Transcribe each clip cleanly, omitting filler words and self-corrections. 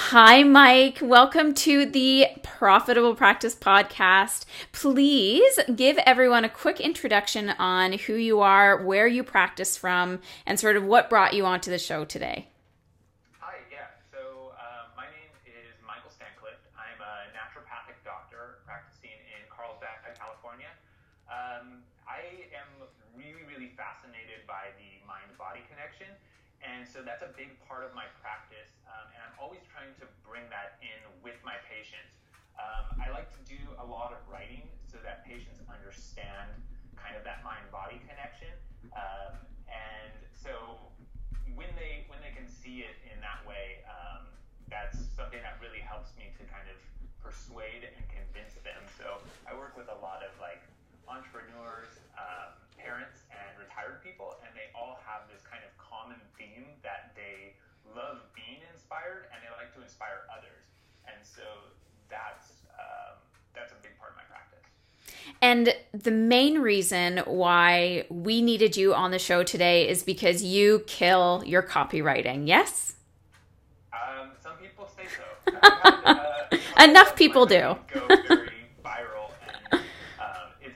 Hi, Mike. Welcome to the Profitable Practice Podcast. Please give everyone a quick introduction on who you are, where you practice from, and sort of what brought you onto the show today. Hi, yeah. My name is Michael Stanclift. I'm a naturopathic doctor practicing in Carlsbad, California. I am really, really fascinated by the mind-body connection. And so that's a big part of my practice. And I'm always trying to bring that in with my patients. I like to do a lot of writing so that patients understand kind of that mind-body connection. And so when they can see it in that way, that's something that really helps me to kind of persuade and convince them. So I work with a lot of like entrepreneurs, parents, and retired people, and they all have this kind of common theme that they love being inspired and they like to inspire others. And so that's a big part of my practice. And the main reason why we needed you on the show today is because you kill your copywriting, yes? Some people say so. Enough people do. Go very viral, and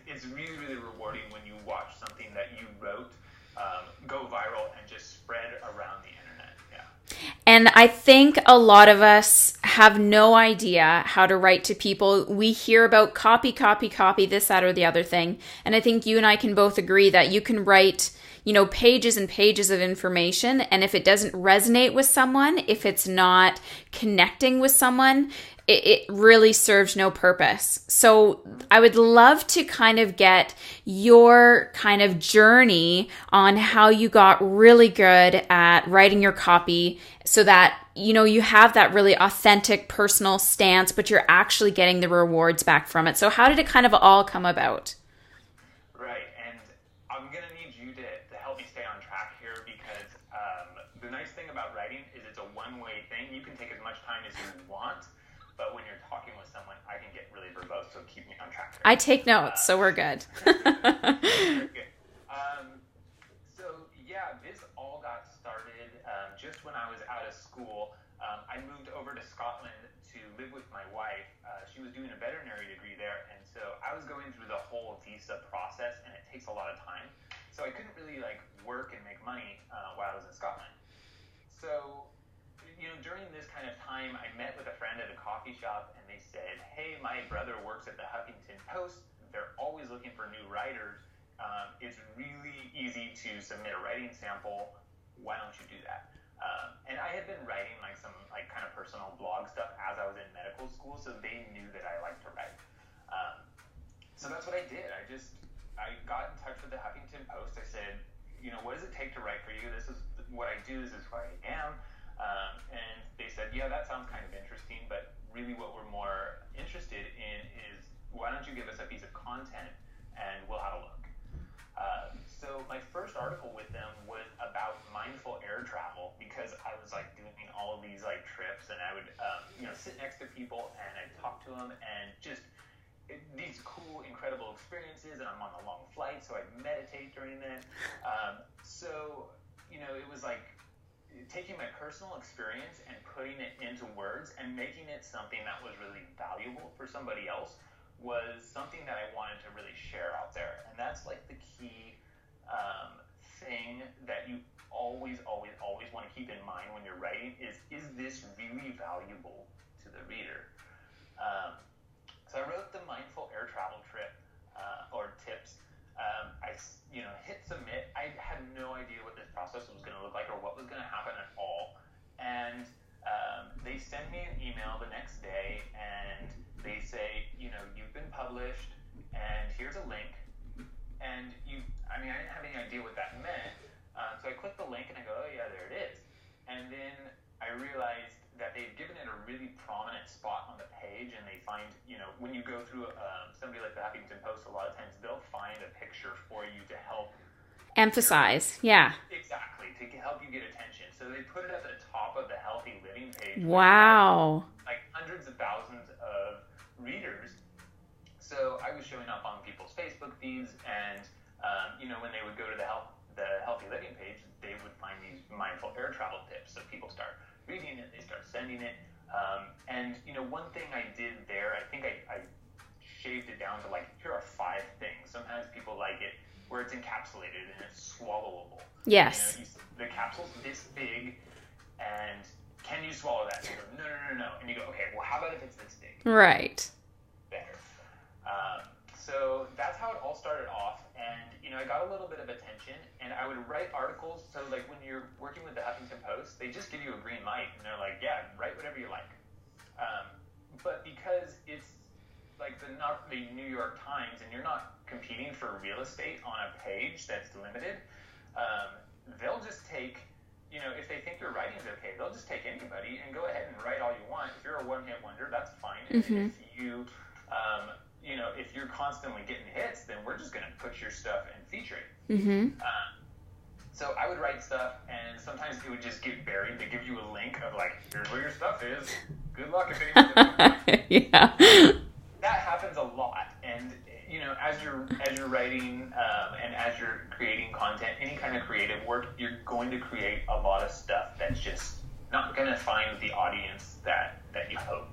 it's really, really rewarding when you watch something that you wrote go viral and just spread around the internet. Yeah. And I think a lot of us have no idea how to write to people. We hear about copy, this, that, or the other thing. And I think you and I can both agree that you can write, pages and pages of information. And if it doesn't resonate with someone, if it's not connecting with someone, it really serves no purpose. So I would love to kind of get your kind of journey on how you got really good at writing your copy so that, you have that really authentic personal stance, but you're actually getting the rewards back from it. So how did it kind of all come about? Right. And I'm going to need you to help me stay on track here because the nice thing about writing is it's a one-way thing. You can take as much time as you want. But when you're talking with someone, I can get really verbose, so keep me on track. I take notes, so we're good. Very good. This all got started just when I was out of school. I moved over to Scotland to live with my wife. She was doing a veterinary degree there, and so I was going through the whole visa process, and it takes a lot of time. So I couldn't really work and make money while I was in Scotland. So during this kind of time, I met with a friend at a coffee shop, and they said, hey, my brother works at the Huffington Post. They're always looking for new writers. It's really easy to submit a writing sample. Why don't you do that? And I had been writing some kind of personal blog stuff as I was in medical school, so they knew that I liked to write. So that's what I did. I got in touch with the Huffington Post. I said, what does it take to write for you? This is what I do. This is who I am. And they said, yeah, that sounds kind of interesting, but really what we're more interested in is why don't you give us a piece of content and we'll have a look. So my first article with them was about mindful air travel because I was doing all of these trips, and I would sit next to people and I'd talk to them and just these cool, incredible experiences, and I'm on a long flight, so I'd meditate during it. It was taking my personal experience and putting it into words and making it something that was really valuable for somebody else was something that I wanted to really share out there. And that's the key thing that you always want to keep in mind when you're writing is this really valuable to the reader? So I wrote the mindful air travel trip or tips. I hit submit. I had no idea what this process was going to look like or what was going to happen at all. And they sent me an email the next day, and they say, you've been published, and here's a link. And I didn't have any idea what that meant. So I clicked the link, and I go, oh, yeah, there it is. And then I realized that they'd given it a really prominent spot on the page, and they find, when you go through somebody like the Huffington Post, a lot of times they'll find a picture for you to help emphasize. Yeah. Exactly, to help you get attention. So they put it at the top of the healthy living page. Wow. Hundreds of thousands of readers. So I was showing up on people's Facebook feeds, and when they would go to the healthy living page, they would find these mindful air travel tips. So people start reading it, they start sending it. And, one thing I did there, I think I shaved it down to like, here are 5 things. Sometimes people like it where it's encapsulated and it's swallowable. Yes. The capsule's this big, and can you swallow that? And you go, no. And you go, okay, well, how about if it's this big? Right. Better. So that's how it all started off. And, I got a little bit of attention, and I would write articles. So, like, when you're working with the Huffington Post, they just give you a green light, and they're like, yeah, write whatever you like. But because it's like not the New York Times, and you're not competing for real estate on a page that's limited, they'll just take, if they think your writing is okay, they'll just take anybody and go ahead and write all you want. If you're a one-hit wonder, that's fine. Mm-hmm. And if you, if you're constantly getting hits, then we're just going to put your stuff and feature it. Mm-hmm. So I would write stuff, and sometimes it would just get buried. They give you a link of like, here's where your stuff is. Good luck if anything. Yeah. That happens a lot, and as you're writing and as you're creating content, any kind of creative work, you're going to create a lot of stuff that's just not going to find the audience that you hope.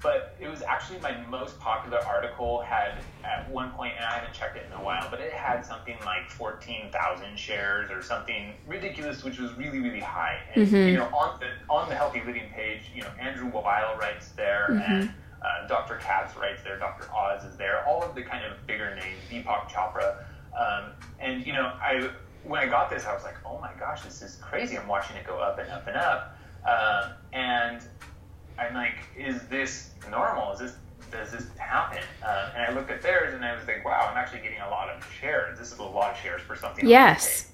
But it was actually my most popular article. Had at one point, and I haven't checked it in a while, but it had something like 14,000 shares or something ridiculous, which was really, really high. And Mm-hmm. On the Healthy Living page, Andrew Weil writes there, Mm-hmm. and Dr. Katz writes there, Dr. Oz is there, all of the kind of bigger names, Deepak Chopra. And when I got this, I was like, oh my gosh, this is crazy. I'm watching it go up and up and up. And I'm like, is this normal? Does this happen? And I looked at theirs, and I was like, wow, I'm actually getting a lot of shares. This is a lot of shares for something. Yes.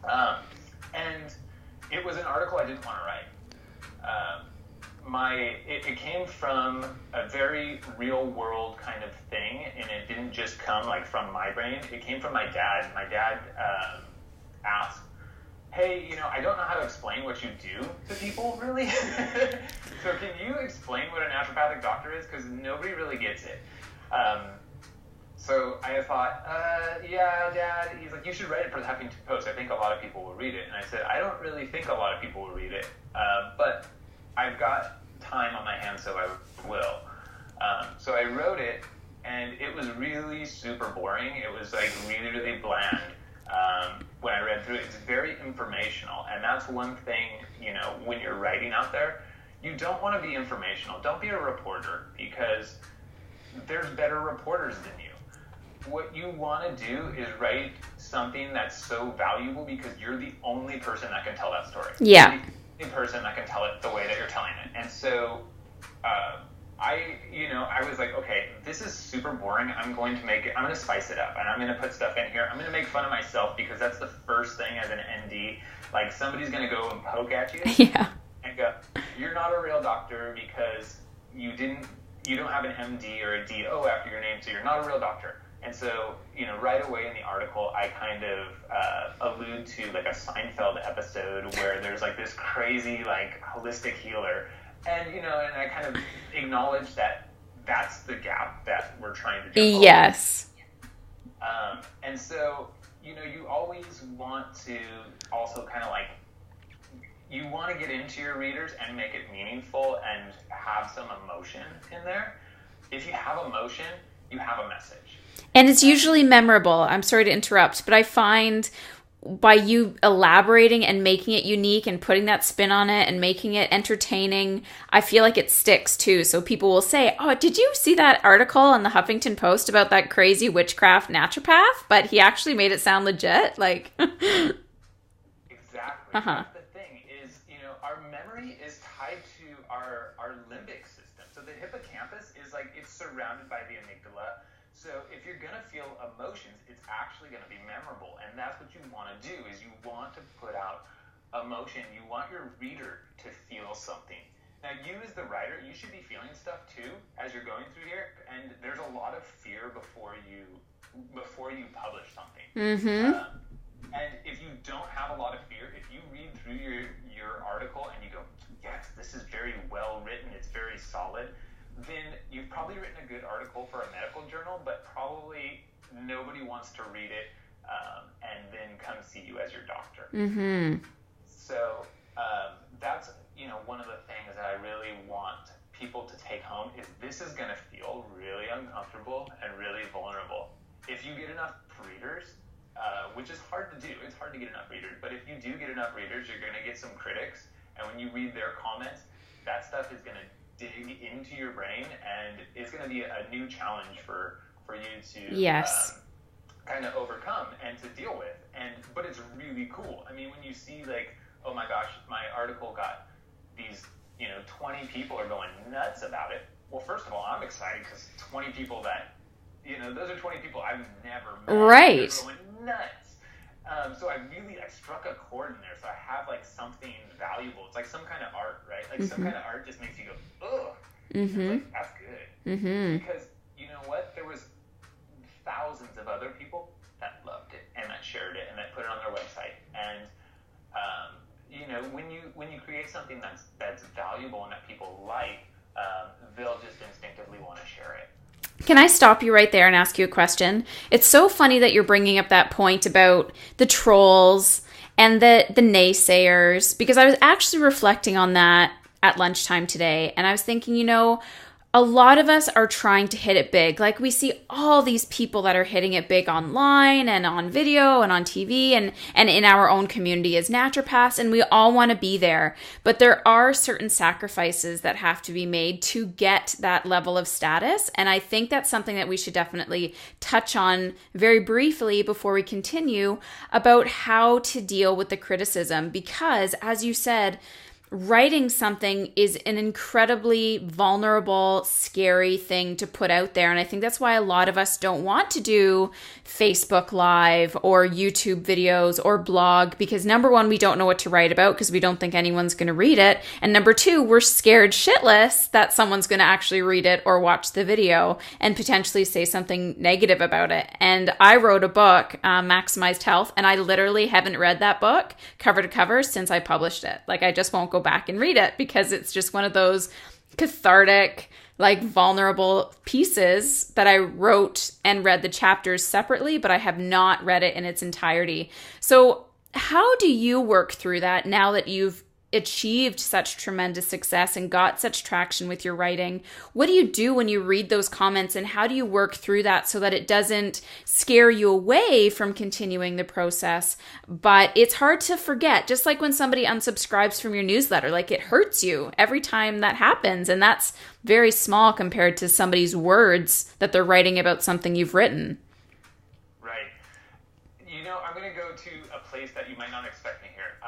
And it was an article I didn't want to write. It came from a very real world kind of thing, and it didn't just come like from my brain. It came from my dad. My dad asked, hey, I don't know how to explain what you do to people, really. So can you explain what a naturopathic doctor is? Because nobody really gets it. So I thought, yeah, Dad. He's like, you should write it for the Huffington Post. I think a lot of people will read it. And I said, I don't really think a lot of people will read it. But I've got time on my hands, so I will. So I wrote it, and it was really super boring. It was like really, really bland. When I read through it, it's very informational. And that's one thing, when you're writing out there, you don't want to be informational. Don't be a reporter, because there's better reporters than you. What you want to do is write something that's so valuable because you're the only person that can tell that story. Yeah. You're the only person that can tell it the way that you're telling it. And so I was like, okay, this is super boring. I'm going to spice it up, and I'm going to put stuff in here. I'm going to make fun of myself, because that's the first thing as an ND. Like, somebody's going to go and poke at you. Yeah. And go, you're not a real doctor because you don't have an MD or a DO after your name, so you're not a real doctor. And so, right away in the article, I kind of allude to like a Seinfeld episode where there's like this crazy like holistic healer, and and I kind of acknowledge that that's the gap that we're trying to do. Yes. And so, you always want to also kind of like, you want to get into your readers and make it meaningful and have some emotion in there. If you have emotion, you have a message. And it's usually memorable. I'm sorry to interrupt, but I find by you elaborating and making it unique and putting that spin on it and making it entertaining, I feel like it sticks too. So people will say, oh, did you see that article in the Huffington Post about that crazy witchcraft naturopath? But he actually made it sound legit. Like, exactly. Uh-huh. That's the thing is, our memory is tied to our limbic system. So the hippocampus is like, it's surrounded by the amygdala. So if you're going to feel emotions, it's actually going to be memorable. And that's what you want to do, is you want to put out emotion. You want your reader to feel something. Now, you as the writer, you should be feeling stuff too as you're going through here. And there's a lot of fear before you publish something. Mm-hmm. And if you don't have a lot of fear, if you read through your article and you go, yes, this is very well written, it's very solid, then you've probably written a good article for a medical journal, but probably nobody wants to read it and then come see you as your doctor. Mm-hmm. So that's one of the things people to take home is this is going to feel really uncomfortable and really vulnerable. If you get enough readers, which is hard to do, it's hard to get enough readers, but if you do get enough readers, you're going to get some critics, and when you read their comments, that stuff is going to dig into your brain, and it's going to be a new challenge for you to yes. Kind of overcome and to deal with. But it's really cool. I mean, when you see like, oh my gosh, my article got these, 20 people are going nuts about it. Well, first of all, I'm excited because 20 people that, those are 20 people I've never met. Right. They're going nuts. So I struck a chord in there. So I have like something valuable. It's like some kind of art, right? Like some kind of art just makes you go, ugh. Like, that's good. Because you know what? There was thousands of other people that loved it and that shared it and that put it on their website. And when you create something that's valuable and that people like, they'll just instinctively want to share it. Can I stop you right there and ask you a question? It's so funny that you're bringing up that point about the trolls and the naysayers, because I was actually reflecting on that at lunchtime today, and I was thinking, a lot of us are trying to hit it big. Like, we see all these people that are hitting it big online and on video and on TV and in our own community as naturopaths, and we all want to be there. But there are certain sacrifices that have to be made to get that level of status. And I think that's something that we should definitely touch on very briefly before we continue about how to deal with the criticism. Because, as you said, writing something is an incredibly vulnerable, scary thing to put out there. And I think that's why a lot of us don't want to do Facebook Live or YouTube videos or blog, because number one, we don't know what to write about because we don't think anyone's going to read it. And number two, we're scared shitless that someone's going to actually read it or watch the video and potentially say something negative about it. And I wrote a book, Maximized Health, and I literally haven't read that book cover to cover since I published it. Like, I just won't go back and read it because it's just one of those cathartic, like, vulnerable pieces that I wrote and read the chapters separately, but I have not read it in its entirety. So how do you work through that now that you've achieved such tremendous success and got such traction with your writing? What do you do when you read those comments, and how do you work through that so that it doesn't scare you away from continuing the process? But it's hard to forget, just like when somebody unsubscribes from your newsletter, like, it hurts you every time that happens, and that's very small compared to somebody's words that they're writing about something you've written. Right. I'm going to go to a place that you might not expect me here.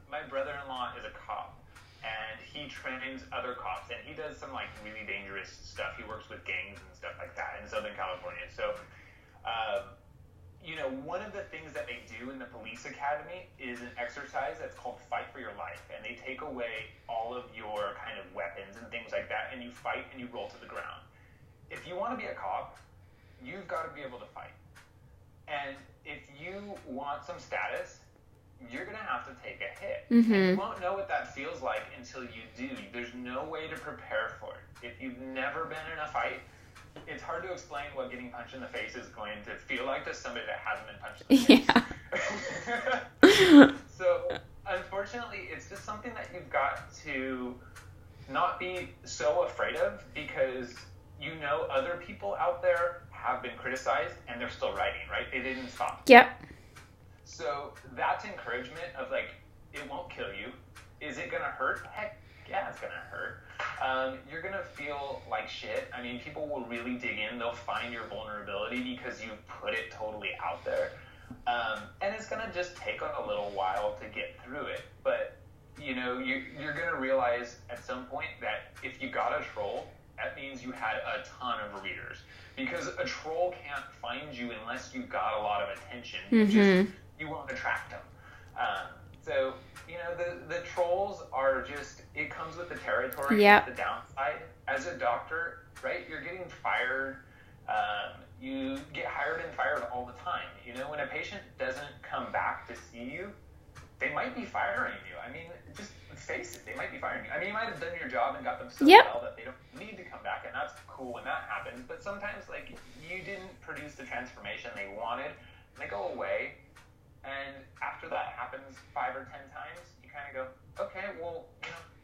My brother-in-law is a cop, and he trains other cops, and he does some like really dangerous stuff. He works with gangs and stuff like that in Southern California. So, one of the things that they do in the police academy is an exercise that's called Fight for Your Life, and they take away all of your kind of weapons and things like that, and you fight and you roll to the ground. If you want to be a cop, you've got to be able to fight. And if you want some status, you're going to have to take a hit. And you won't know what that feels like until you do. There's no way to prepare for it. If you've never been in a fight, it's hard to explain what getting punched in the face is going to feel like to somebody that hasn't been punched in the face. Yeah. So, unfortunately, it's just something that you've got to not be so afraid of, because other people out there have been criticized and they're still writing, right? They didn't stop. Yep. So that's encouragement of like, it won't kill you. Is it going to hurt? Heck, yeah, it's going to hurt. You're going to feel like shit. I mean, people will really dig in. They'll find your vulnerability because you put it totally out there. And it's going to just take a little while to get through it. But, you're going to realize at some point that if you got a troll, that means you had a ton of readers. Because a troll can't find you unless you got a lot of attention. You won't attract them. So, the trolls are just, it comes with the territory. Yep. The downside. As a doctor, right, you're getting fired. You get hired and fired all the time. When a patient doesn't come back to see you, they might be firing you. I mean, just face it, they might be firing you. I mean, you might have done your job and got them so well that they don't need to come back, and that's cool when that happens. But sometimes, like, you didn't produce the transformation they wanted, and they go away. And after that happens 5 or 10 times, you kind of go, okay, well,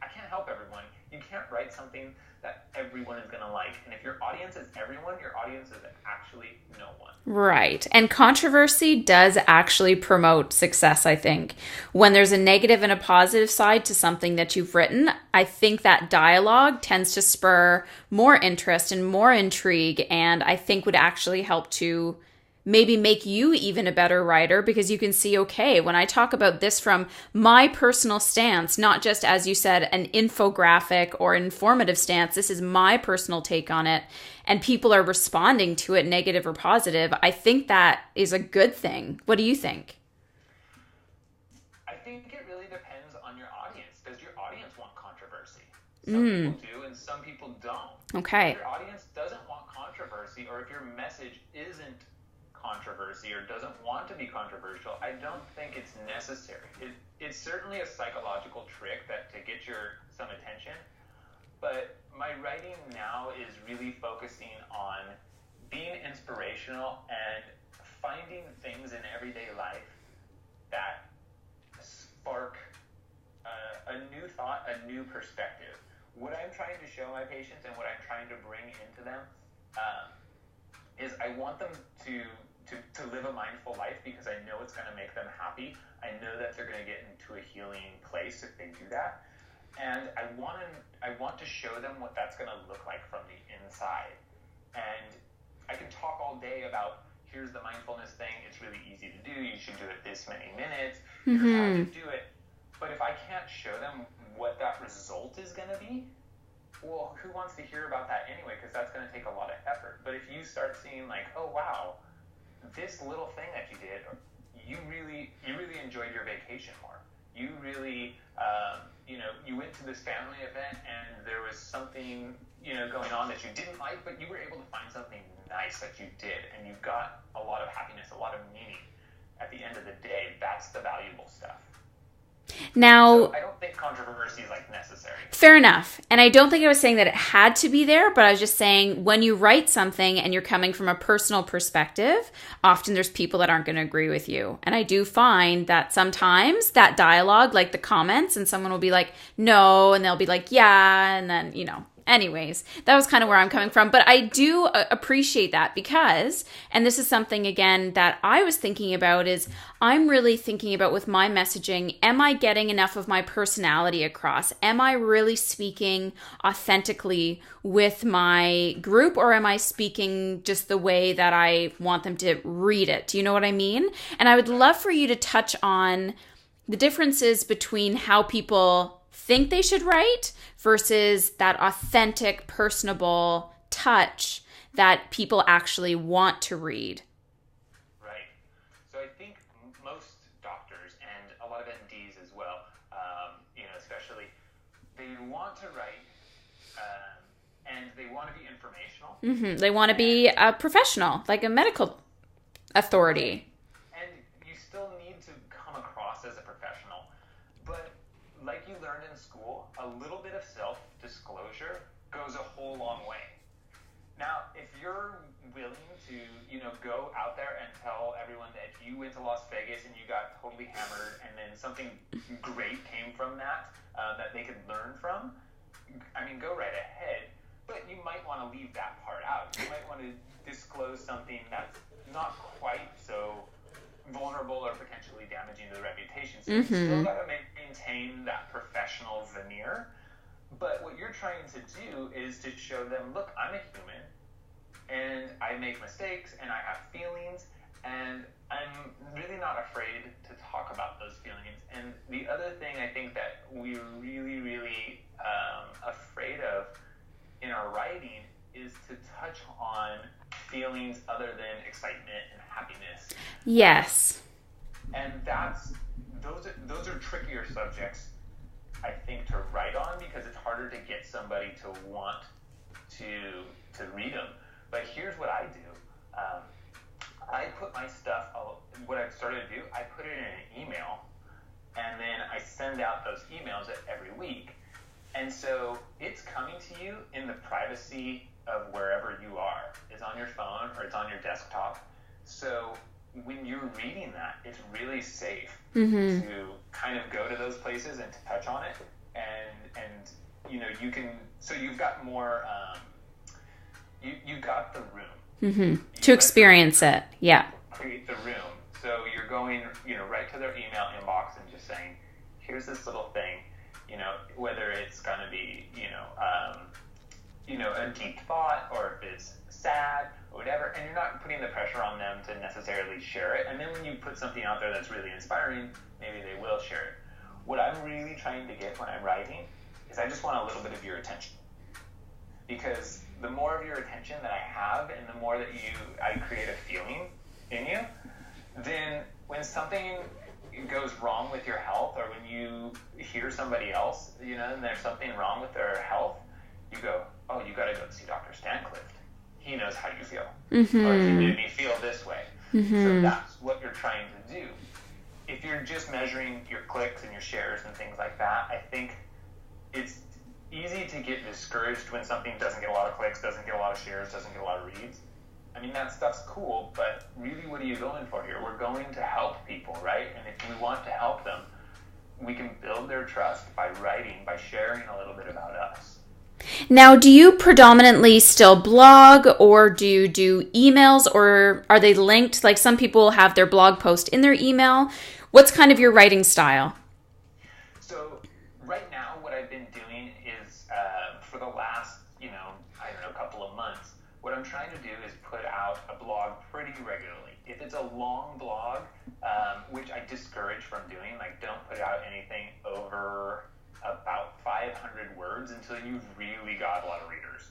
I can't help everyone. You can't write something that everyone is going to like. And if your audience is everyone, your audience is actually no one. Right. And controversy does actually promote success, I think. When there's a negative and a positive side to something that you've written, I think that dialogue tends to spur more interest and more intrigue, and I think would actually help to maybe make you even a better writer, because you can see, okay, when I talk about this from my personal stance, not just, as you said, an infographic or informative stance, this is my personal take on it, and people are responding to it, negative or positive, I think that is a good thing. What do you think? I think it really depends on your audience. Does your audience want controversy? Some people do, and some people don't. Okay. If your audience doesn't want controversy, or if your message isn't controversy or doesn't want to be controversial, I don't think it's necessary. It's certainly a psychological trick that to get some attention, but my writing now is really focusing on being inspirational and finding things in everyday life that spark a new thought, a new perspective. What I'm trying to show my patients and what I'm trying to bring into them is I want them to live a mindful life, because I know it's going to make them happy. I know that they're going to get into a healing place if they do that. And I want to show them what that's going to look like from the inside. And I can talk all day about, here's the mindfulness thing, it's really easy to do, you should do it this many minutes, here's how to do it. But if I can't show them what that result is going to be, well, who wants to hear about that anyway? Because that's going to take a lot of effort. But if you start seeing like, oh, wow, this little thing that you did, you really enjoyed your vacation more. You really, you went to this family event and there was something, going on that you didn't like, but you were able to find something nice that you did, and you got a lot of happiness, a lot of meaning. At the end of the day, that's the valuable stuff. Now, so I don't think controversy is necessary. Fair enough. And I don't think I was saying that it had to be there, but I was just saying when you write something and you're coming from a personal perspective, often there's people that aren't going to agree with you. And I do find that sometimes that dialogue, like the comments, and someone will be like, no, and they'll be like, yeah, and then, anyways, that was kind of where I'm coming from. But I do appreciate that because, and this is something, again, that I was thinking about, is I'm really thinking about with my messaging, am I getting enough of my personality across? Am I really speaking authentically with my group, or am I speaking just the way that I want them to read it? Do you know what I mean? And I would love for you to touch on the differences between how people think they should write versus that authentic, personable touch that people actually want to read. Right. So I think most doctors and a lot of NDs as well, especially, they want to write and they want to be informational. Mm-hmm. They want to be a professional, like a medical authority. And you still need to come across as a professional. But like you learned in school, a little bit of self-disclosure goes a whole long way. Now, if you're willing to, go out there and tell everyone that you went to Las Vegas and you got totally hammered and then something great came from that, that they could learn from, go right ahead. But you might want to leave that part out. You might want to disclose something that's not quite so vulnerable or potentially damaging to the reputation. So you still got to maintain that professional veneer. But what you're trying to do is to show them, look, I'm a human, and I make mistakes, and I have feelings, and I'm really not afraid to talk about those feelings. And the other thing I think that we're really, really afraid of in our writing is to touch on feelings other than excitement and happiness. Yes. And those are trickier subjects, I think, to write on, because it's harder to get somebody to want to read them. But here's what I do. I put my stuff, what I've started to do, I put it in an email, and then I send out those emails every week. And so it's coming to you in the privacy of wherever you are. It's on your phone or it's on your desktop. So when you're reading that, it's really safe to kind of go to those places and to touch on it. And you can, so you've got more, you got the room. Mm-hmm. To experience it. Yeah. Create the room. So you're going, right to their email inbox and just saying, here's this little thing, whether it's going to be, a deep thought, or if it's sad or whatever, and you're not putting the pressure on them to necessarily share it. And then when you put something out there that's really inspiring, maybe they will share it. What I'm really trying to get when I'm writing is I just want a little bit of your attention. Because the more of your attention that I have, and the more that I create a feeling in you, then when something goes wrong with your health, or when you hear somebody else, and there's something wrong with their health, you go, oh, you got to go see Dr. Stanclift. He knows how you feel. Mm-hmm. Or he made me feel this way. Mm-hmm. So that's what you're trying to do. If you're just measuring your clicks and your shares and things like that, I think it's easy to get discouraged when something doesn't get a lot of clicks, doesn't get a lot of shares, doesn't get a lot of reads. I mean, that stuff's cool, but really, what are you going for here? We're going to help people, right? And if we want to help them, we can build their trust by writing, by sharing a little bit about us. Now, do you predominantly still blog, or do you do emails, or are they linked? Like, some people have their blog post in their email. What's kind of your writing style? So right now, what I've been doing is, for the last, couple of months, what I'm trying to do is put out a blog pretty regularly. If it's a long blog, which I discourage from doing, like, don't put out anything over about 500 words until you've really got a lot of readers.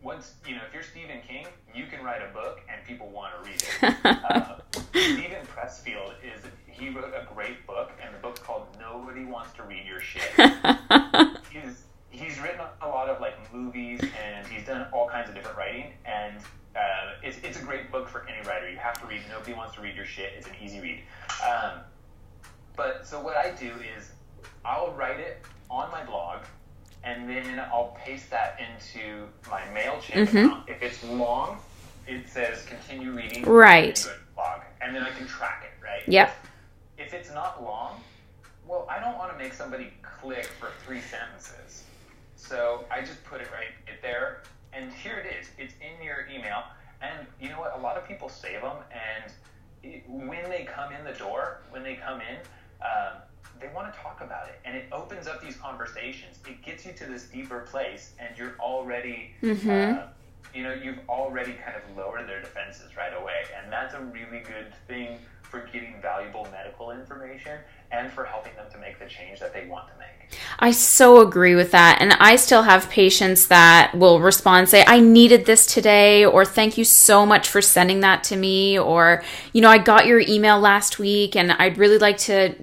Once, if you're Stephen King, you can write a book and people want to read it. Stephen Pressfield he wrote a great book, and the book's called Nobody Wants to Read Your Shit. He's written a lot of movies, and he's done all kinds of different writing, and it's a great book for any writer. You have to read Nobody Wants to Read Your Shit. It's an easy read. But so what I do is I'll write it on my blog, and then I'll paste that into my MailChimp account. If it's long, it says continue reading. Right. Blog, and then I can track it, right? Yep. If it's not long, well, I don't want to make somebody click for 3 sentences. So I just put it right there, and here it is. It's in your email, and you know what? A lot of people save them, and when they come in the door, they want to talk about it, and it opens up these conversations. It gets you to this deeper place, and you're already, you've already kind of lowered their defenses right away, and that's a really good thing for getting valuable medical information and for helping them to make the change that they want to make. I so agree with that. And I still have patients that will respond and say, I needed this today, or thank you so much for sending that to me, or, I got your email last week and I'd really like to,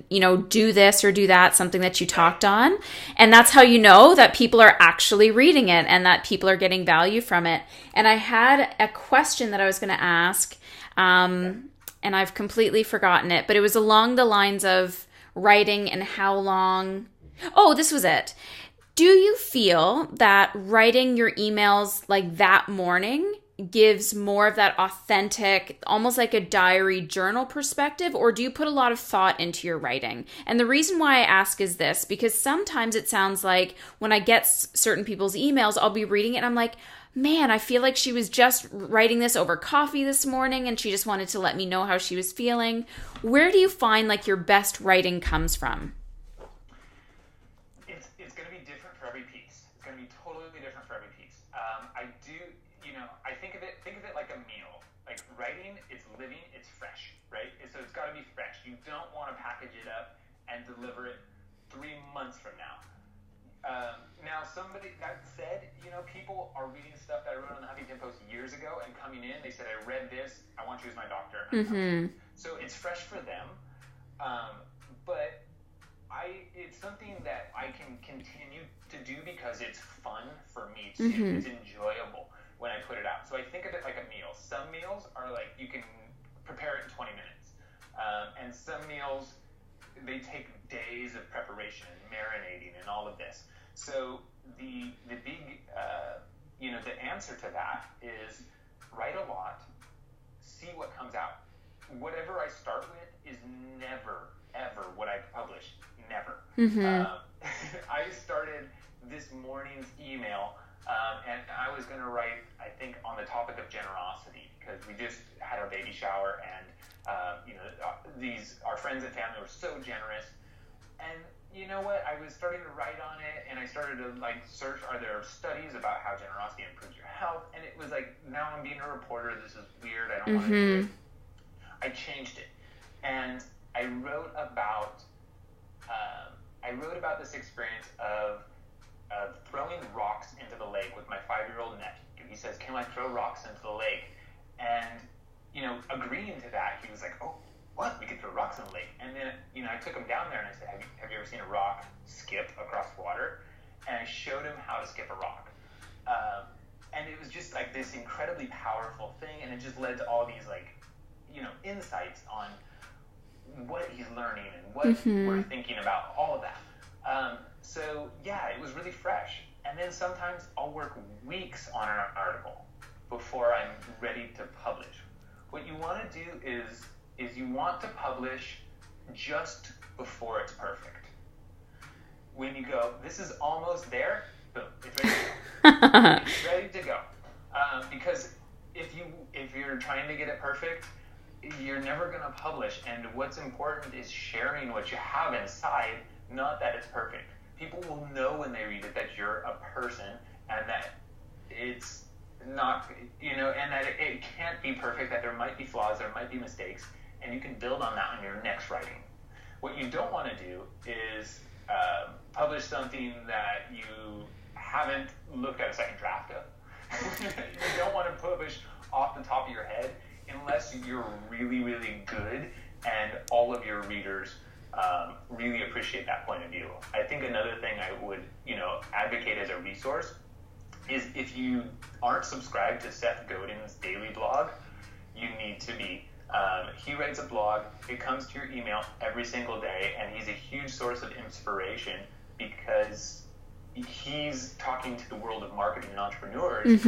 do this or do that, something that you talked on. And that's how you know that people are actually reading it and that people are getting value from it. And I had a question that I was going to ask, and I've completely forgotten it, but it was along the lines of writing and how long. Oh, this was it. Do you feel that writing your emails like that morning gives more of that authentic, almost like a diary journal perspective, or do you put a lot of thought into your writing? And the reason why I ask is this, because sometimes it sounds like when I get certain people's emails, I'll be reading it and I'm like, man, I feel like she was just writing this over coffee this morning and she just wanted to let me know how she was feeling. Where do you find your best writing comes from? It's going to be different for every piece. It's going to be totally different for every piece. I think of it like a meal. Like writing, it's living, it's fresh, right? So it's got to be fresh. You don't want to package it up and deliver it 3 months from now. Now, that said, people are reading stuff that I wrote on the Huffington Post years ago and coming in, they said, I read this, I want you as my doctor. Mm-hmm. So it's fresh for them, but it's something that I can continue to do because it's fun for me too. Mm-hmm. It's enjoyable when I put it out. So I think of it like a meal. Some meals are you can prepare it in 20 minutes. And some meals, they take days of preparation and marinating and all of this. So the big, the answer to that is write a lot, see what comes out. Whatever I start with is never, ever what I publish. Never. Mm-hmm. I started this morning's email, and I was going to write, I think, on the topic of generosity, because we just had our baby shower, and our friends and family were so generous. And you know what? I was starting to write on it, and I started to search, are there studies about how generosity improves your health? And it was like, now I'm being a reporter. This is weird. I don't want to do it. I changed it, and I wrote about this experience of throwing rocks into the lake with my 5-year-old nephew. He says, "Can I throw rocks into the lake?" And agreeing to that, he was like, "Oh, what? We could throw rocks in the lake." And then I took him down there and I said, "Have you ever seen a rock skip across water?" And I showed him how to skip a rock. And it was just like this incredibly powerful thing, and it just led to all these insights on what he's learning and what we're thinking about, all of that. So yeah, it was really fresh. And then sometimes I'll work weeks on an article before I'm ready to publish. What you want to do is you want to publish just before it's perfect. When you go, this is almost there, boom, it's ready to go. It's ready to go. Because if you're trying to get it perfect, you're never going to publish. And what's important is sharing what you have inside, not that it's perfect. People will know when they read it that you're a person, and that it's not, and that it can't be perfect, that there might be flaws, there might be mistakes, and you can build on that on your next writing. What you don't want to do is publish something that you haven't looked at a second draft of. You don't want to publish off the top of your head unless you're really, really good and all of your readers really appreciate that point of view. I think another thing I would, advocate as a resource is, if you aren't subscribed to Seth Godin's daily blog, you need to be. He writes a blog, it comes to your email every single day, and he's a huge source of inspiration because he's talking to the world of marketing and entrepreneurs,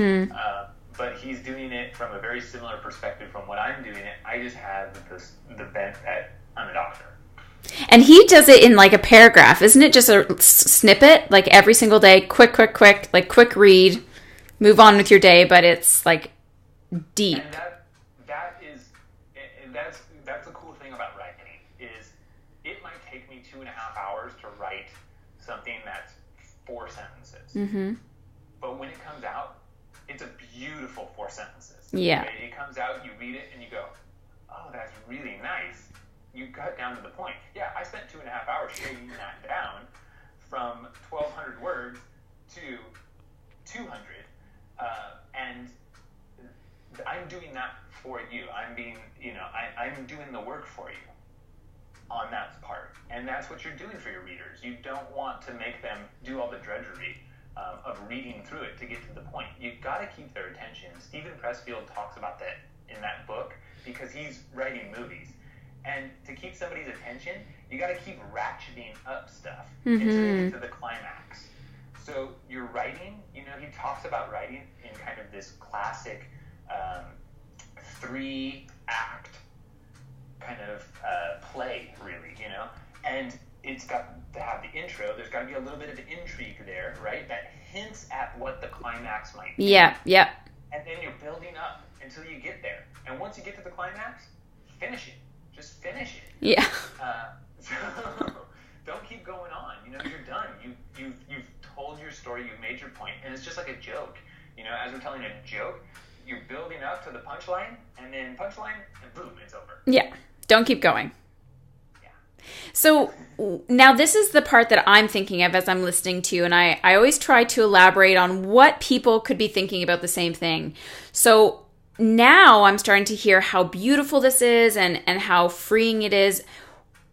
but he's doing it from a very similar perspective from what I'm doing it. I just have the bent that I'm a doctor. And he does it in a paragraph. Isn't it just a snippet? Every single day, quick, quick read, move on with your day, but it's deep. And that's the cool thing about writing, is it might take me 2.5 hours to write something that's 4 sentences. But when it comes out, it's a beautiful 4 sentences. Yeah. Okay? It comes out, you read it, and you go, "Oh, that's really nice." You cut down to the point. Yeah, I spent 2.5 hours shaving that down from 1,200 words to 200, and I'm doing that for you. I'm doing the work for you on that part, and that's what you're doing for your readers. You don't want to make them do all the drudgery of reading through it to get to the point. You've got to keep their attention. Stephen Pressfield talks about that in that book because he's writing movies. And to keep somebody's attention, you got to keep ratcheting up stuff until you get to the climax. So you're writing, he talks about writing in kind of this classic 3-act kind of play, really, and it's got to have the intro. There's got to be a little bit of intrigue there, right? That hints at what the climax might be. Yeah. And then you're building up until you get there. And once you get to the climax, finish it. Just finish it. Yeah. So don't keep going on. You're done. You've told your story. You've made your point, and it's just like a joke. As we're telling a joke, you're building up to the punchline, and then punchline, and boom, it's over. Yeah. Don't keep going. Yeah. So now this is the part that I'm thinking of as I'm listening to you, and I always try to elaborate on what people could be thinking about the same thing. So now I'm starting to hear how beautiful this is and how freeing it is.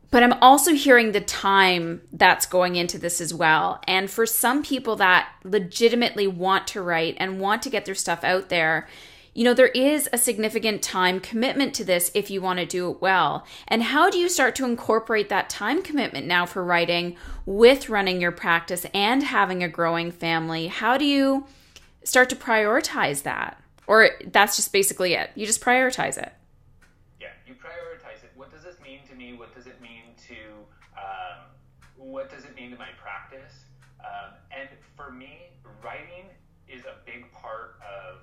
But I'm also hearing the time that's going into this as well. And for some people that legitimately want to write and want to get their stuff out there, there is a significant time commitment to this if you want to do it well. And how do you start to incorporate that time commitment now for writing with running your practice and having a growing family? How do you start to prioritize that? Or that's just basically it. You just prioritize it. Yeah, you prioritize it. What does this mean to me? What does it mean to my practice? And for for me, writing is a big part of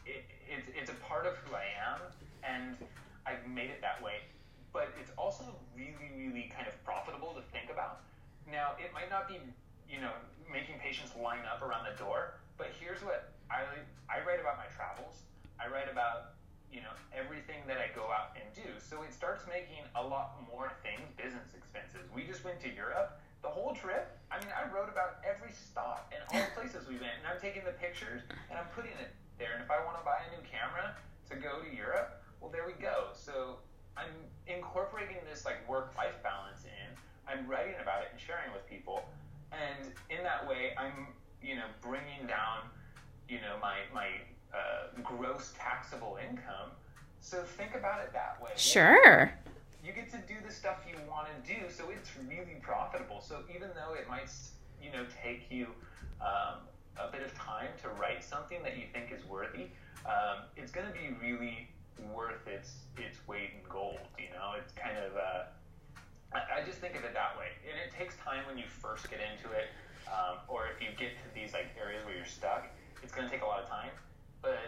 it. It's a part of who I am, and I've made it that way. But it's also really, really kind of profitable to think about. Now, it might not be, making patients line up around the door, but here's what I write about: my travels. I write about, everything that I go out and do. So it starts making a lot more things business expenses. We just went to Europe. The whole trip, I wrote about every stop and all the places we went, and I'm taking the pictures and I'm putting it there. And if I want to buy a new camera to go to Europe, well, there we go. So I'm incorporating this like work-life balance in. I'm writing about it and sharing it with people, and in that way, I'm bringing down my gross taxable income. So think about it that way. Sure. You get to do the stuff you want to do, so it's really profitable. So even though it might take you a bit of time to write something that you think is worthy, it's going to be really worth its weight in gold. It's kind of I just think of it that way, and it takes time when you first get into it, or if you get to these like areas where you're stuck, it's going to take a lot of time. But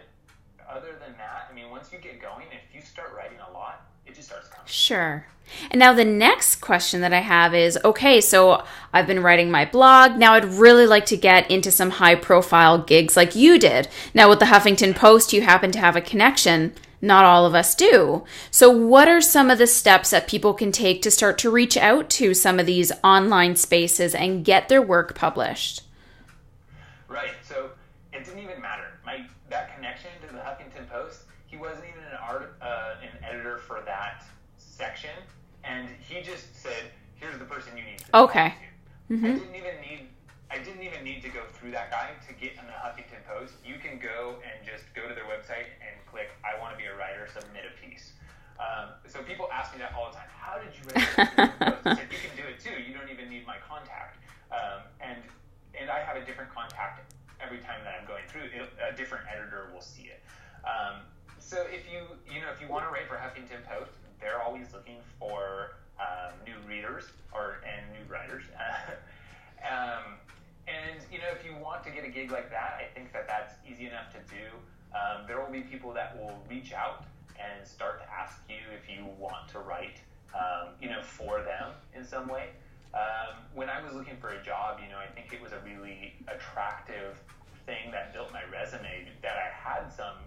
other than that, once you get going, if you start writing a lot, it just starts coming. Sure. And now the next question that I have is, okay, so I've been writing my blog. Now I'd really like to get into some high profile gigs like you did. Now with the Huffington Post, you happen to have a connection. Not all of us do. So what are some of the steps that people can take to start to reach out to some of these online spaces and get their work published? Right. So it didn't even matter. That connection to the Huffington Post, he wasn't even an editor for that section, and he just said, "Here's the person you need to talk to." Mm-hmm. I didn't even need to go through that guy to get in the Huffington Post. You can go and just go to their website and click, "I want to be a writer, submit a piece." So people ask me that all the time. How did you write the Huffington Post? I said, you can do it too. You don't even need my contact. And I have a different contact every time that I'm going through. A different editor will see it. So if you want to write for Huffington Post, they're always looking for new readers and new writers. And if you want to get a gig like that, I think that's easy enough to do. There will be people that will reach out and start to ask you if you want to write, for them in some way. When I was looking for a job, I think it was a really attractive thing that built my resume, that I had some,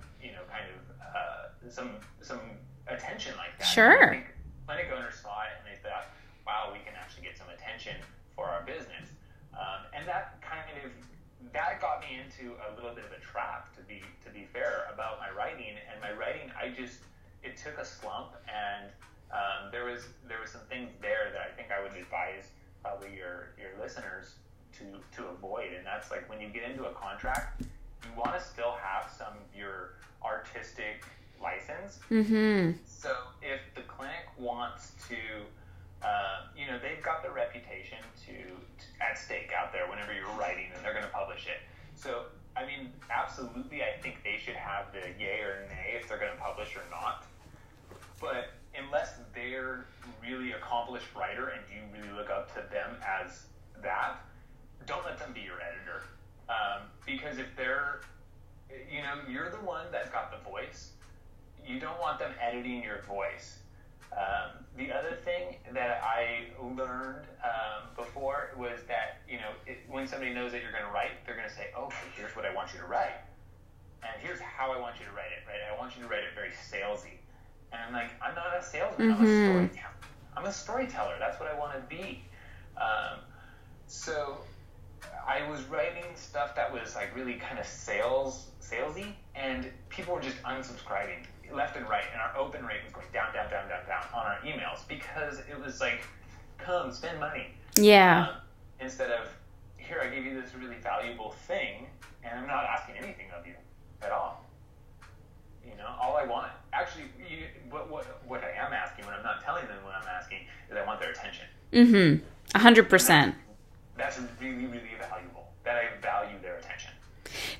some attention like that. Sure. I think clinic owners saw it and they thought, wow, we can actually get some attention for our business. And that that got me into a little bit of a trap, to be fair, about my writing. And my writing, it took a slump, and there was some things there that I think I would advise probably your listeners to avoid. And that's like, when you get into a contract, you want to still have some of your artistic license. Mm-hmm. So if the clinic wants to, they've got the reputation at stake out there whenever you're writing, and they're going to publish it. So, absolutely, I think they should have the yay or nay if they're going to publish or not. But unless they're really accomplished writer and you really look up to them as that, don't let them be your editor. Because if they're, you're the one that's got the voice, you don't want them editing your voice. The other thing that I learned before was that, when somebody knows that you're going to write, they're going to say, okay, here's what I want you to write. And here's how I want you to write it, right? I want you to write it very salesy. And I'm like, I'm not a salesman, I'm a storyteller. I'm a storyteller. That's what I want to be. So I was writing stuff that was like really kind of salesy, and people were just unsubscribing left and right, and our open rate was going down on our emails, because it was like, come spend money. Yeah. Instead of, here, I gave you this really valuable thing, and I'm not asking anything of you at all. All I want, actually, what I am asking, when I'm not telling them what I'm asking, is I want their attention. 100%. That's really, really valuable, that I value their attention.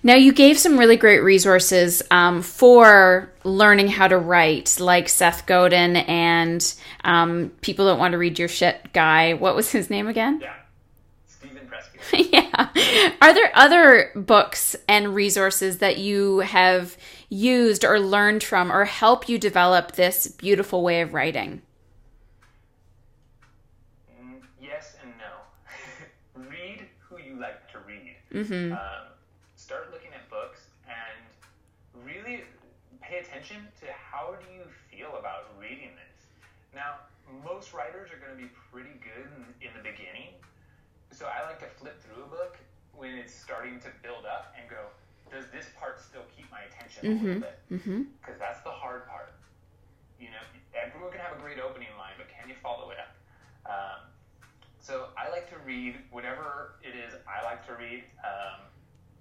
Now, you gave some really great resources for learning how to write, like Seth Godin and People Don't Want to Read Your Shit guy. What was his name again? Yeah, Stephen Pressfield. Yeah. Are there other books and resources that you have used or learned from or help you develop this beautiful way of writing? Yes and no. Read who you like to read. Mm-hmm. Start looking at books and really pay attention to how do you feel about reading this. Now, most writers are going to be pretty good in the beginning. So I like to flip through a book when it's starting to build up and go, does this part still keep my attention a little bit? Because that's the hard part. You know, everyone can have a great opening line, but can you follow it up? So I like to read whatever it is I like to read.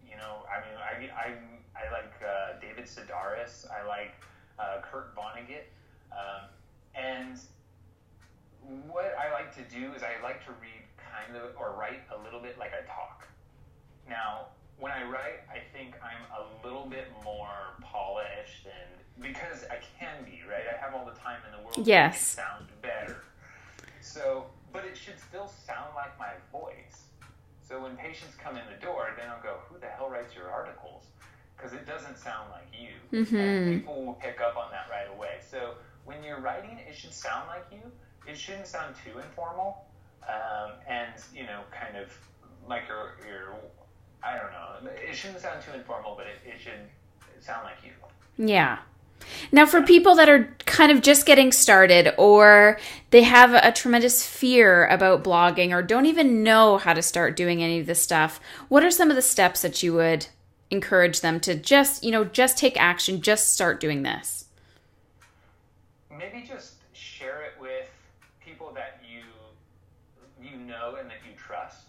You know, I mean, I like David Sedaris. I like Kurt Vonnegut. And what I like to do is I like to read kind of, or write a little bit like I talk. Now, when I write, I think I'm a little bit more polished, and because I can be, right? I have all the time in the world to make it sound better. So, but it should still sound like my voice. So when patients come in the door, then I'll go, who the hell writes your articles? Because it doesn't sound like you. And people will pick up on that right away. So when you're writing, it should sound like you. It shouldn't sound too informal. And, you know, kind of like your I don't know. It shouldn't sound too informal, but it should sound like you. Yeah. Now, for people that are kind of just getting started, or they have a tremendous fear about blogging, or don't even know how to start doing any of this stuff, what are some of the steps that you would encourage them to just take action, just start doing this? Maybe just share it with people that you know and that you trust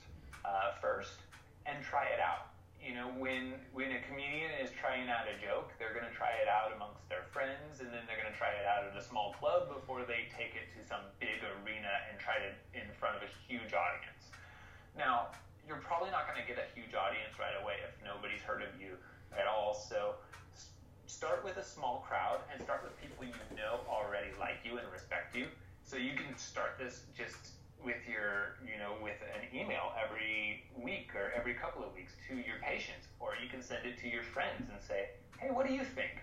first, and try it out. You know, when a comedian is trying out a joke, they're going to try it out amongst their friends, and then they're going to try it out at a small club before they take it to some big arena and try it in front of a huge audience. Now, you're probably not going to get a huge audience right away if nobody's heard of you at all. So start with a small crowd and start with people you know already like you and respect you. So you can start this just with with an email every week or every couple of weeks to your patients, or you can send it to your friends and say, hey, what do you think?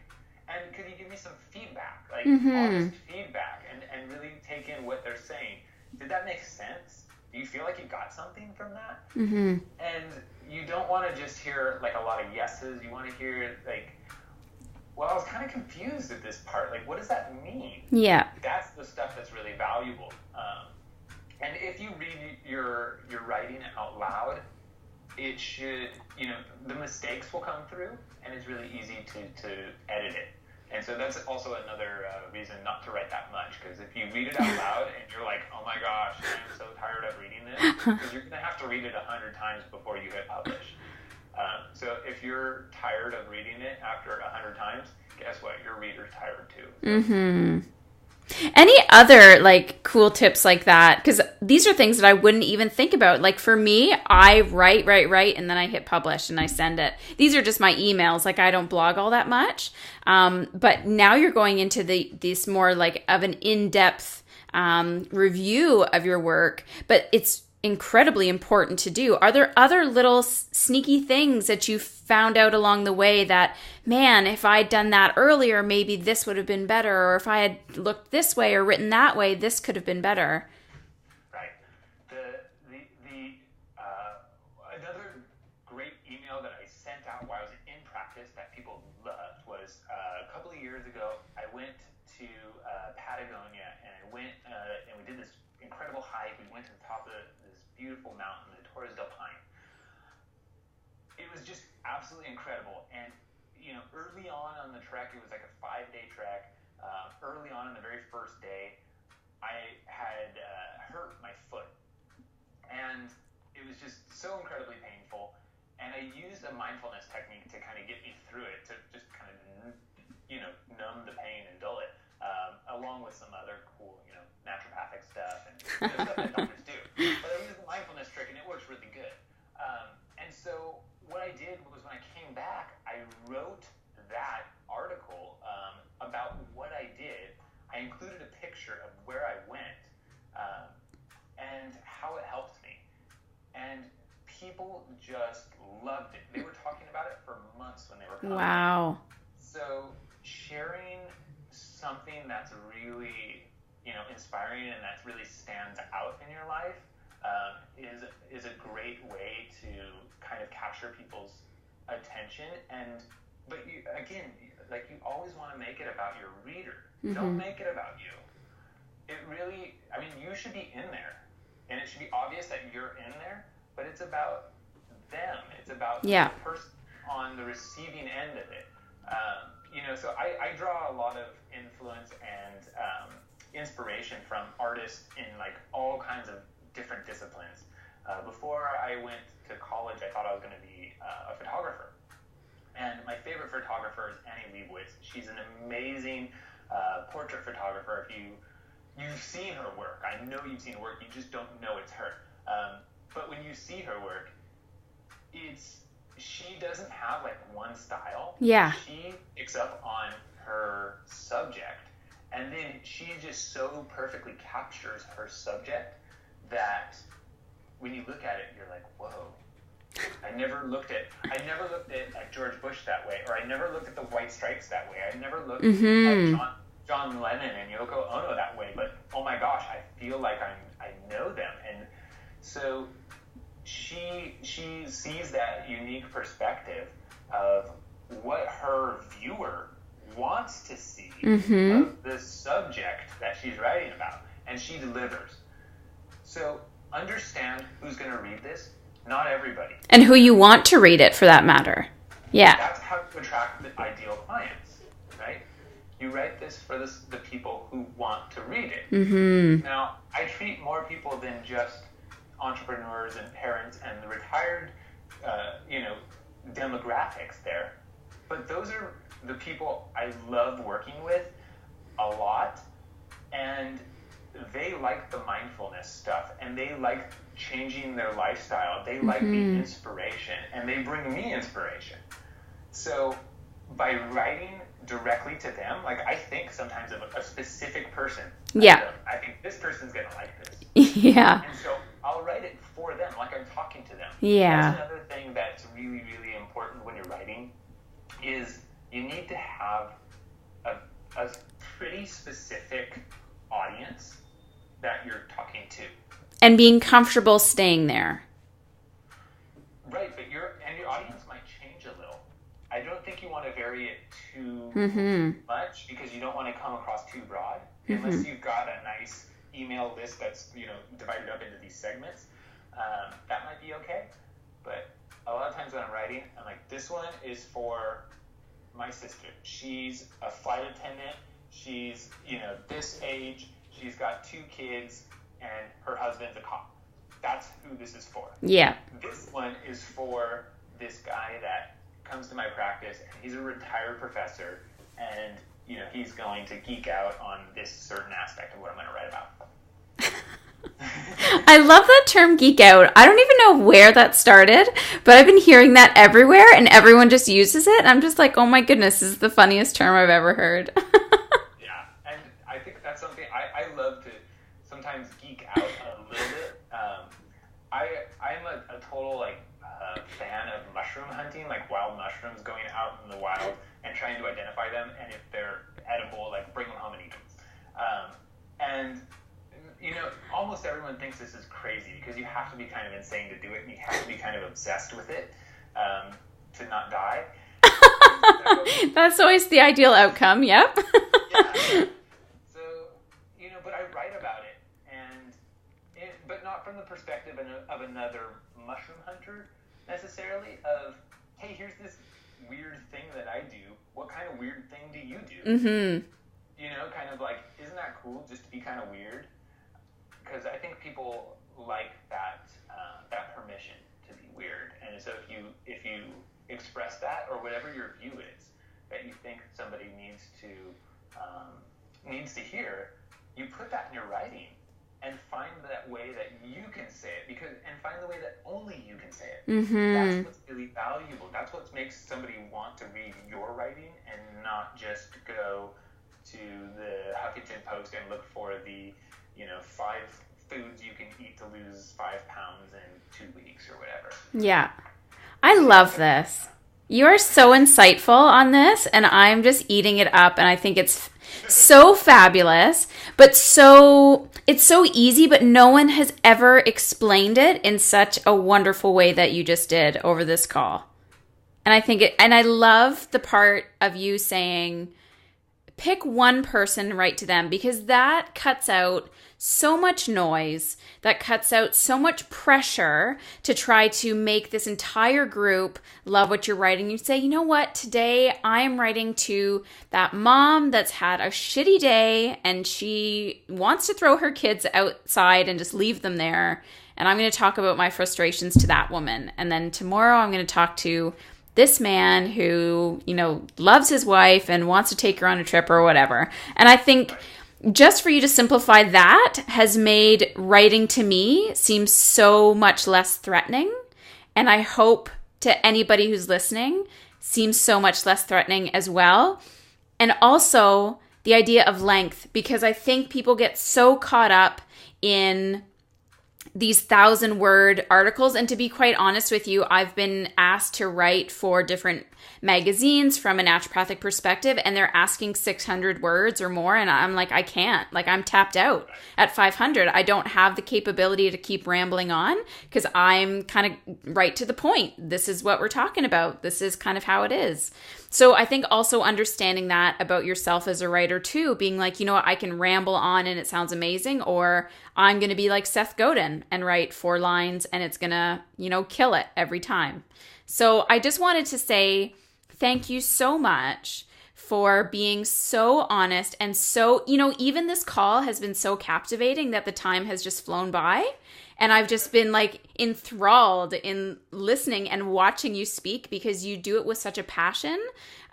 And could you give me some feedback, like honest feedback, and really take in what they're saying? Did that make sense? Do you feel like you got something from that? And you don't want to just hear like a lot of yeses. You want to hear like, well, I was kind of confused at this part. Like, what does that mean? Yeah. That's the stuff that's really valuable. And if you read your writing out loud, it should, the mistakes will come through, and it's really easy to edit it. And so that's also another reason not to write that much, because if you read it out loud and you're like, oh my gosh, I'm so tired of reading this, because you're going to have to read it 100 times before you hit publish. So if you're tired of reading it after 100 times, guess what? Your reader's tired too. So. Any other like cool tips like that? Because these are things that I wouldn't even think about. Like for me, I write, and then I hit publish and I send it. These are just my emails. Like I don't blog all that much. But now you're going into this more like of an in-depth review of your work. But it's incredibly important to do. Are there other little sneaky things that you found out along the way that, man, if I'd done that earlier, maybe this would have been better, or if I had looked this way or written that way, this could have been better? Right. Another great email that I sent out while I was in practice that people loved was a couple of years ago. I went to Patagonia, and I went and we did this incredible hike. We went to the top of this beautiful mountain, the Torres del Paine. It was just absolutely incredible. And early on the trek, it was like a 5-day trek. Early on in the very first day, I had hurt my foot, and it was just so incredibly painful. And I used a mindfulness technique to kind of get me through it, to just kind of numb the pain and dull it, along with some other cool naturopathic stuff and stuff that doctors do. But I used the mindfulness trick, and it works really good. And so what I did was, when I came back, I wrote that article about what I did. I included a picture of where I went and how it helped me. And people just loved it. They were talking about it for months when they were coming. Wow. So sharing something that's really, inspiring and that really stands out in your life is a great way to kind of capture people's attention. But you always want to make it about your reader. Don't make it about you. You should be in there, and it should be obvious that you're in there, but it's about them. It's about the person on the receiving end of it. So I draw a lot of influence and inspiration from artists in all kinds of different disciplines. Before I went to college, I thought I was going to be a photographer. And my favorite photographer is Annie Leibovitz. She's an amazing portrait photographer. If you've seen her work, I know you've seen her work, you just don't know it's her. But when you see her work, she doesn't have one style. Yeah. She picks up on her subject, and then she just so perfectly captures her subject that when you look at it, you're like, whoa. I never looked at George Bush that way, or I never looked at the White Stripes that way. I never looked at John Lennon and Yoko Ono that way. But oh my gosh, I feel like I know them, and so she sees that unique perspective of what her viewer wants to see of the subject that she's writing about, and she delivers. So understand who's going to read this. Not everybody. And who you want to read it, for that matter. Yeah. That's how to attract the ideal clients, right? You write this for the people who want to read it. Now, I treat more people than just entrepreneurs and parents and the retired, demographics there. But those are the people I love working with a lot, and they like the mindfulness stuff, and they like changing their lifestyle. They like the inspiration, and they bring me inspiration. So by writing directly to them, I think sometimes of a specific person. Yeah. I think this person's going to like this. Yeah. And so I'll write it for them, like I'm talking to them. Yeah. That's another thing that's really, really important when you're writing, is you need to have a pretty specific audience that you're talking to. And being comfortable staying there. Right, but your audience might change a little. I don't think you want to vary it too much, because you don't want to come across too broad, unless you've got a nice email list that's divided up into these segments. That might be okay, but a lot of times when I'm writing, I'm like, this one is for my sister. She's a flight attendant. She's this age. She's got 2 kids, and her husband's a cop. That's who this is for. Yeah. This one is for this guy that comes to my practice, and he's a retired professor, and he's going to geek out on this certain aspect of what I'm going to write about. I love that term, geek out. I don't even know where that started, but I've been hearing that everywhere, and everyone just uses it. I'm just like, oh my goodness, this is the funniest term I've ever heard. Yeah, and I think that's something I love to sometimes geek out a little bit. I'm a total fan of mushroom hunting, wild mushrooms, going out in the wild and trying to identify them, and if they're edible, bring them home and eat them. And almost everyone thinks this is crazy, because you have to be kind of insane to do it, and you have to be kind of obsessed with it to not die. So, that's always the ideal outcome. Yep. Yeah. So, but I write about it, but not from the perspective of another mushroom hunter necessarily. Of, hey, here's this weird thing that I do. What kind of weird thing do you do? Kind of isn't that cool just to be kind of weird? Because I think people like that permission to be weird, and so if you express that, or whatever your view is that you think somebody needs to hear, you put that in your writing and find that way that you can say it, and find the way that only you can say it. That's what's really valuable. That's what makes somebody want to read your writing, and not just go to the Huffington Post and look for the 5 foods you can eat to lose 5 pounds in 2 weeks or whatever. Yeah. I love this. You are so insightful on this, and I'm just eating it up, and I think it's so fabulous, but it's so easy, but no one has ever explained it in such a wonderful way that you just did over this call. And I love the part of you saying, pick one person and write to them, because that cuts out so much noise, that cuts out so much pressure to try to make this entire group love what you're writing. You say, you know what, today I'm writing to that mom that's had a shitty day and she wants to throw her kids outside and just leave them there. And I'm going to talk about my frustrations to that woman. And then tomorrow I'm going to talk to this man who, loves his wife and wants to take her on a trip or whatever. And I think just for you to simplify that has made writing to me seem so much less threatening. And I hope to anybody who's listening seems so much less threatening as well. And also the idea of length, because I think people get so caught up in these 1,000-word articles. And to be quite honest with you, I've been asked to write for different magazines from a naturopathic perspective, and they're asking 600 words or more. And I'm like, I can't. Like, I'm tapped out at 500. I don't have the capability to keep rambling on, because I'm kind of right to the point. This is what we're talking about. This is kind of how it is. So I think also understanding that about yourself as a writer too, being like, I can ramble on and it sounds amazing, or I'm going to be like Seth Godin and write 4 lines and it's going to, kill it every time. So I just wanted to say thank you so much for being so honest and so, even this call has been so captivating that the time has just flown by. And I've just been like enthralled in listening and watching you speak, because you do it with such a passion.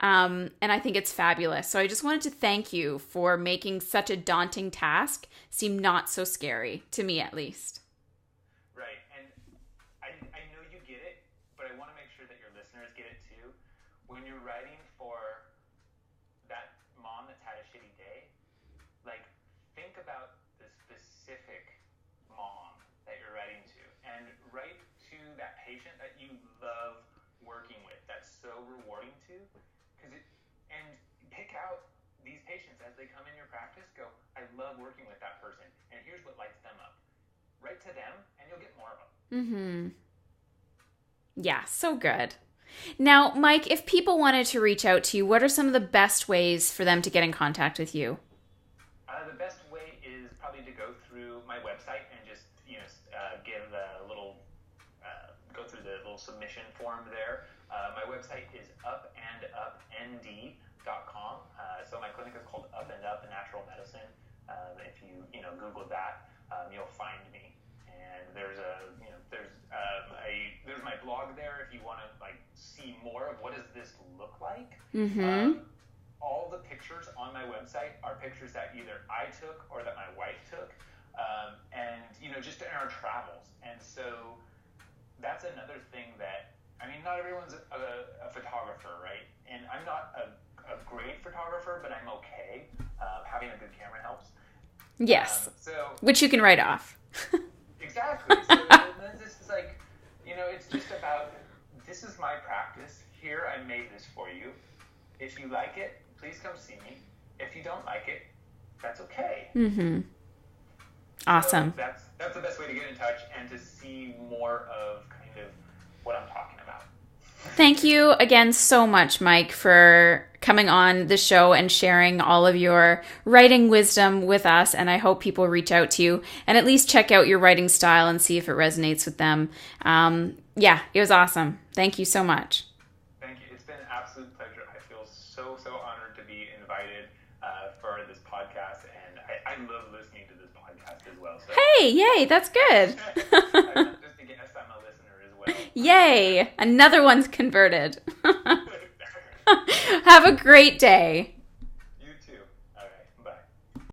And I think it's fabulous. So I just wanted to thank you for making such a daunting task seem not so scary, to me at least. Right. And I know you get it, but I want to make sure that your listeners get it too. When you're writing for that mom that's had a shitty day, like, think about the specific mom that you're writing to, and write to that patient that you love working with, that's so rewarding to, and pick out these patients as they come in your practice. Go, I love working with that person, and here's what lights them up. Write to them, and you'll get more of them. Yeah, so good. Now, Mike, if people wanted to reach out to you, what are some of the best ways for them to get in contact with you? The best way is probably to go through my website and just give a little go through the little submission form there. My website is upandupnd.com. So my clinic is called Up and Up Natural Medicine. If you Google that, you'll find me. And there's my blog there if you want to see more of what does this look like. All the pictures on my website are pictures that either I took or that my wife took, and just in our travels. And so that's another thing that, not everyone's a photographer, right? And I'm not a great photographer, but I'm okay. Having a good camera helps. Yes. Which you can write off. Exactly. So then this is it's just about, this is my practice. Here, I made this for you. If you like it, please come see me. If you don't like it, that's okay. Awesome. So that's the best way to get in touch and to see more of kind of what I'm talking about. Thank you again so much, Mike, for coming on the show and sharing all of your writing wisdom with us. And I hope people reach out to you and at least check out your writing style and see if it resonates with them. Yeah, it was awesome. Thank you so much. Thank you. It's been an absolute pleasure. I feel so honored to be invited for this podcast. And I love listening to this podcast as well. So. Hey, yay, that's good. I'm not just a guest, I'm a listener as well. Yay, another one's converted. Have a great day.